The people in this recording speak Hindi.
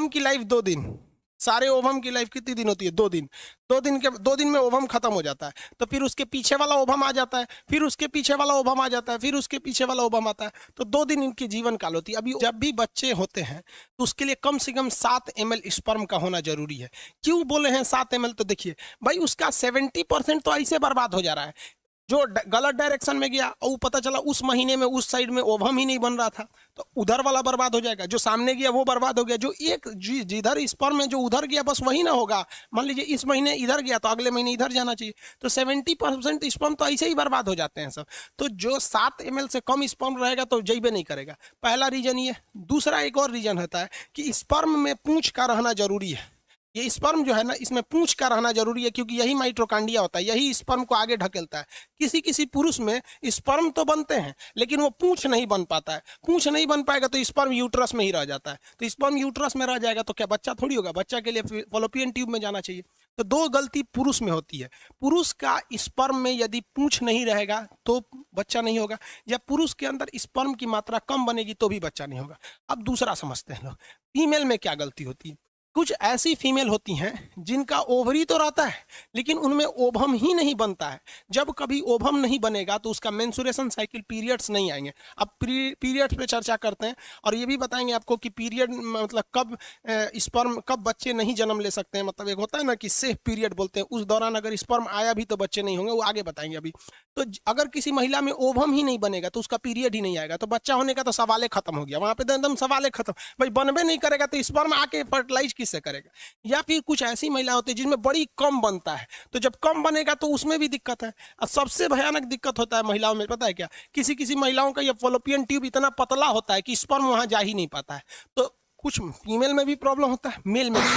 ओवम की लाइफ 2 दिन, सारे ओवम की लाइफ कितनी दिन होती है? 2 दिन। 2 दिन में ओवम खत्म हो जाता है, तो फिर उसके पीछे वाला ओवम आ जाता है, फिर उसके पीछे वाला ओवम आ जाता है, फिर उसके पीछे वाला ओवम आता है, तो 2 दिन इनकी जीवन काल होती है। अभी जब भी बच्चे होते हैं तो उसके लिए कम से कम 7 ml स्पर्म का होना जरूरी है। क्यों बोले हैं 7 ml? तो देखिए भाई, उसका 70% तो ऐसे बर्बाद हो जा रहा है, जो गलत डायरेक्शन में गया और पता चला उस महीने में उस साइड में ओवम ही नहीं बन रहा था, तो उधर वाला बर्बाद हो जाएगा। जो सामने गया वो बर्बाद हो गया, जो एक जिधर स्पर्म में जो उधर गया बस वही ना होगा। मान लीजिए इस महीने इधर गया तो अगले महीने इधर जाना चाहिए, तो 70% स्पर्म तो ऐसे ही बर्बाद हो जाते हैं सब। तो जो 7 ml से कम स्पर्म रहेगा तो जैबे नहीं करेगा, पहला रीजन ये। दूसरा एक और रीजन होता है कि स्पर्म में पूंछ का रहना जरूरी है। ये स्पर्म जो है ना, इसमें पूंछ का रहना जरूरी है, क्योंकि यही माइटोकांड्रिया होता है, यही स्पर्म को आगे ढकेलता है। किसी किसी पुरुष में स्पर्म तो बनते हैं लेकिन वो पूंछ नहीं बन पाता है। पूंछ नहीं बन पाएगा तो स्पर्म यूट्रस में ही रह जाता है, तो स्पर्म यूट्रस में रह जाएगा तो क्या बच्चा थोड़ी होगा? बच्चा के लिए फॉलोपियन ट्यूब में जाना चाहिए। तो 2 गलती पुरुष में होती है। पुरुष का स्पर्म में यदि पूंछ नहीं रहेगा तो बच्चा नहीं होगा, या पुरुष के अंदर स्पर्म की मात्रा कम बनेगी तो भी बच्चा नहीं होगा। अब दूसरा समझते हैं लोग, फीमेल में क्या गलती होती है। कुछ ऐसी फीमेल होती हैं जिनका ओवरी तो रहता है लेकिन उनमें ओवम ही नहीं बनता है। जब कभी ओवम नहीं बनेगा तो उसका मेंस्ट्रुएशन साइकिल, पीरियड्स नहीं आएंगे। अब पीरियड्स पे चर्चा करते हैं और ये भी बताएंगे आपको कि पीरियड मतलब कब स्पर्म, कब बच्चे नहीं जन्म ले सकते हैं। मतलब एक होता है ना कि सेफ पीरियड बोलते हैं, उस दौरान अगर स्पर्म आया भी तो बच्चे नहीं होंगे, वो आगे बताएंगे अभी। तो अगर किसी महिला में ओवम ही नहीं बनेगा तो उसका पीरियड ही नहीं आएगा, तो बच्चा होने का तो सवाल खत्म हो गया, वहां पे एकदम सवाल खत्म। भाई बनबे नहीं करेगा तो स्पर्म आके फर्टिलाइज किससे करेगा? या फिर कुछ ऐसी महिला होती है जिनमें बड़ी कम बनता है, तो जब कम बनेगा तो उसमें भी दिक्कत है। और सबसे भयानक दिक्कत होता है महिलाओं में, पता है क्या? किसी किसी महिलाओं का ये फॉलोपियन ट्यूब इतना पतला होता है कि स्पर्म वहां जा ही नहीं पाता है। तो कुछ फीमेल में भी प्रॉब्लम होता है, मेल में भी।